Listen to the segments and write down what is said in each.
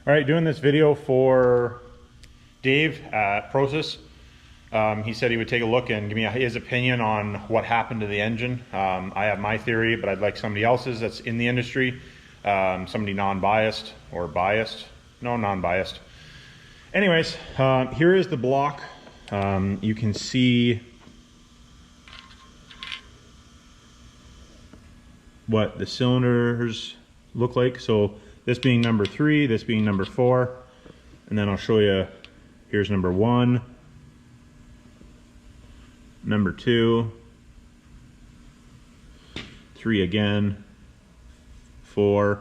All right, doing this video for Dave at Prosus. He said he would take a look and give me his opinion on what happened to the engine. I have my theory, but I'd like somebody else's that's in the industry, somebody non-biased or biased. No, non-biased. Anyways, here is the block. You can see what the cylinders look like. So this being number 3, this being number 4, and then I'll show you, here's number 1, number 2, 3 again, 4.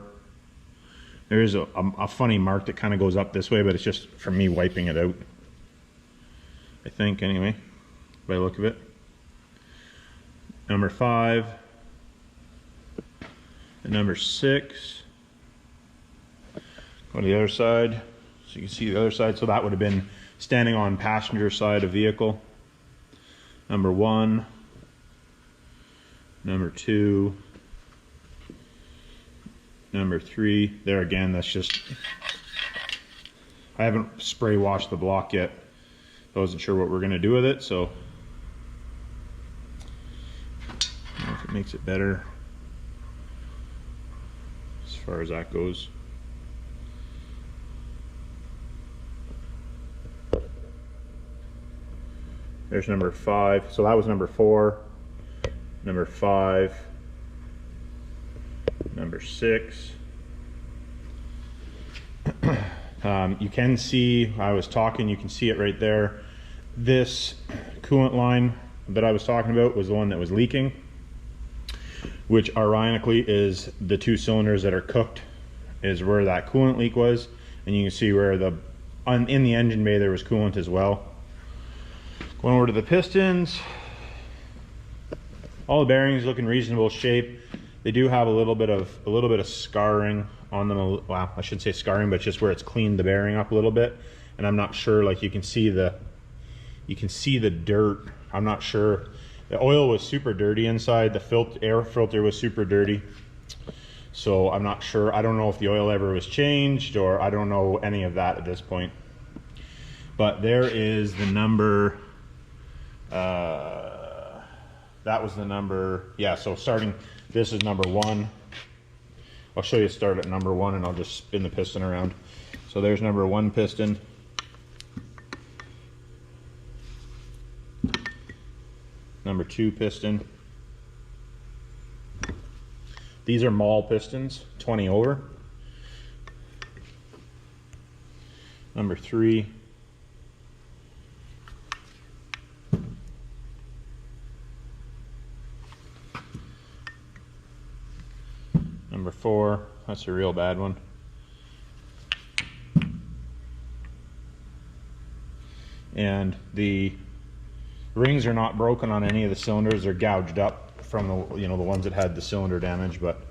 There is a funny mark that kind of goes up this way, but it's just from me wiping it out, I think, anyway, by the look of it. Number 5, and number 6. Go to the other side, so you can see the other side. So that would have been standing on passenger side of vehicle. Number 1, number 2, number 3. There again, that's just, I haven't spray washed the block yet. I wasn't sure what we're gonna do with it, so I don't know if it makes it better as far as that goes. There's number 5. So that was number 4, number 5, number 6. You can see, I was talking, you can see it right there. This coolant line that I was talking about was the one that was leaking, which ironically is the 2 cylinders that are cooked is where that coolant leak was. And you can see where in the engine bay there was coolant as well. Going over to the pistons, all the bearings look in reasonable shape. They do have a little bit of scarring on them. Well, I shouldn't say scarring, but just where it's cleaned the bearing up a little bit. And I'm not sure, like you can see the dirt. I'm not sure. The oil was super dirty inside. The air filter was super dirty. So I'm not sure. I don't know if the oil ever was changed, or I don't know any of that at this point. But there is the number. That was the number, yeah, so starting, this is number 1. I'll show you start at number 1 and I'll just spin the piston around. So there's number 1 piston. Number 2 piston. These are Mahle pistons, 20 over. Number 3. Number 4, that's a real bad one. And the rings are not broken on any of the cylinders. They're gouged up from the, the ones that had the cylinder damage, but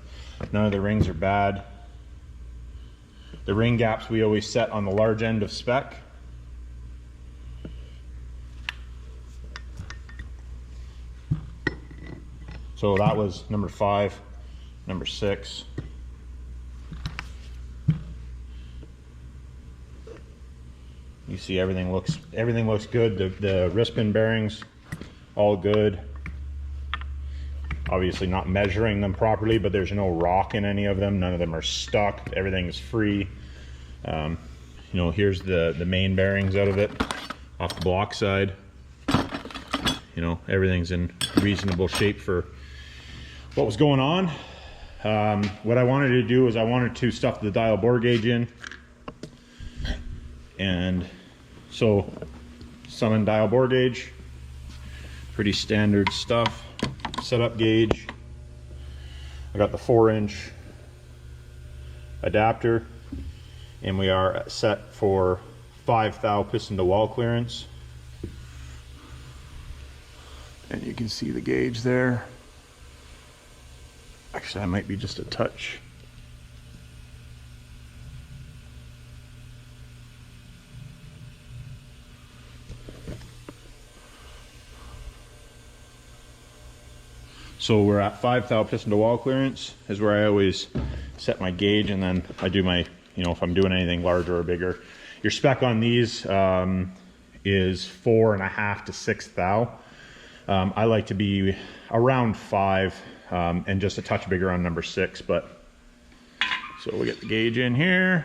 none of the rings are bad. The ring gaps we always set on the large end of spec. So that was number 5. Number 6. You see everything looks good. The wrist pin bearings, all good. Obviously not measuring them properly, but there's no rock in any of them. None of them are stuck. Everything is free. Here's the main bearings out of it, off the block side. Everything's in reasonable shape for what was going on. What I wanted to do is I wanted to stuff the dial bore gauge in, and so summon dial bore gauge, pretty standard stuff. Setup gauge, I got the 4-inch adapter, and we are set for 5 thou piston to wall clearance, and you can see the gauge there. Actually, that might be just a touch. So we're at 5 thou piston to wall clearance is where I always set my gauge, and then I do my you know, if I'm doing anything larger or bigger. Your spec on these is 4.5 to 6 thou. I like to be around 5 and just a touch bigger on number 6. But so we'll get the gauge in here.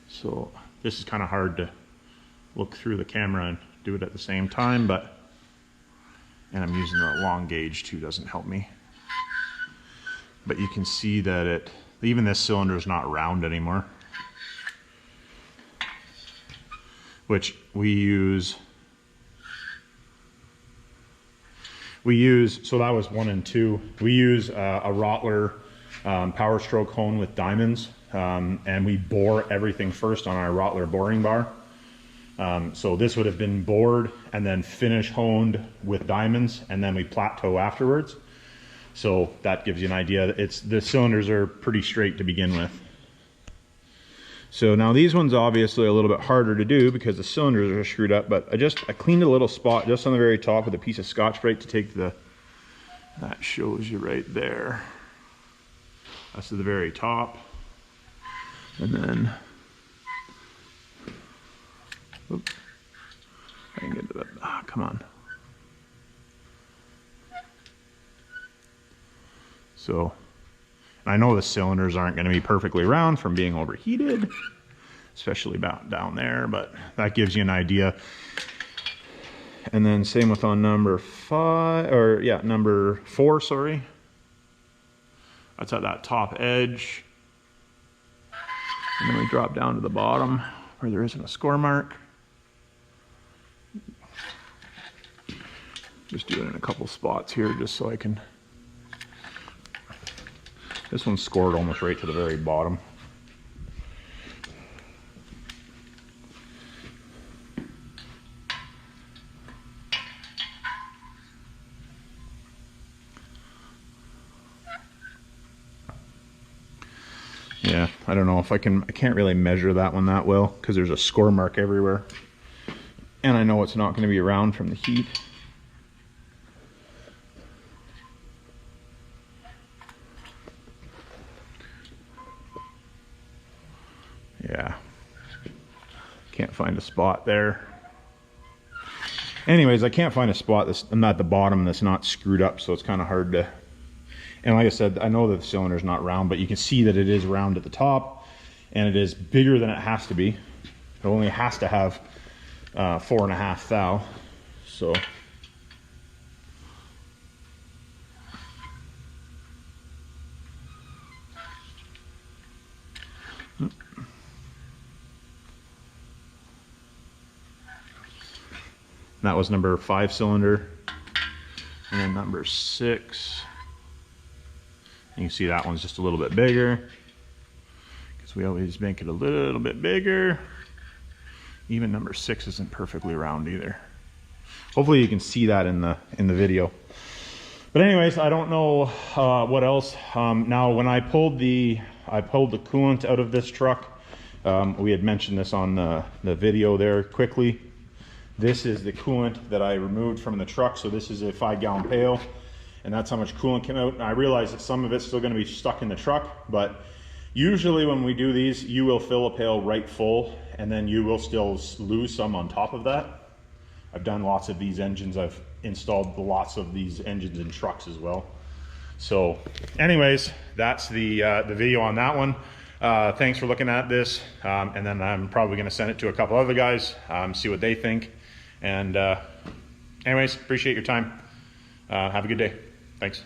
So this is kind of hard to look through the camera and do it at the same time, and I'm using the long gauge too, doesn't help me. But you can see that even this cylinder is not round anymore, which we use, so that was 1 and 2. We use a Rottler Power Stroke hone with diamonds, and we bore everything first on our Rottler boring bar. So this would have been bored and then finish honed with diamonds, and then we plateau afterwards. So that gives you an idea. The cylinders are pretty straight to begin with. So now these ones obviously a little bit harder to do because the cylinders are screwed up, but I cleaned a little spot just on the very top with a piece of Scotch-Brite to take that shows you right there. That's to the very top. And then, oops, I can get to that, come on. So, I know the cylinders aren't going to be perfectly round from being overheated, especially down there, but that gives you an idea. And then same with on number 4, sorry. That's at that top edge. And then we drop down to the bottom where there isn't a score mark. Just do it in a couple spots here just so I can. This one's scored almost right to the very bottom. Yeah, I don't know if I can't really measure that one that well because there's a score mark everywhere. And I know it's not going to be around from the heat. Yeah, can't find a spot there. Anyways, I can't find a spot that's at the bottom that's not screwed up, so it's kind of hard to. And like I said, I know that the cylinder is not round, but you can see that it is round at the top, and it is bigger than it has to be. It only has to have 4.5 thou. So. That was number 5 cylinder, and then number 6. You can see that one's just a little bit bigger because we always make it a little bit bigger. Even number 6 isn't perfectly round either. Hopefully you can see that in the video. But anyways, I don't know what else. Now when I pulled the coolant out of this truck, we had mentioned this on the video there quickly. This is the coolant that I removed from the truck. So this is a 5-gallon pail, and that's how much coolant came out. And I realize that some of it's still going to be stuck in the truck, but usually when we do these, you will fill a pail right full, and then you will still lose some on top of that. I've done lots of these engines. I've installed lots of these engines in trucks as well. So anyways, that's the video on that one. Thanks for looking at this. And then I'm probably going to send it to a couple other guys, see what they think. And anyways, appreciate your time. Have a good day. Thanks.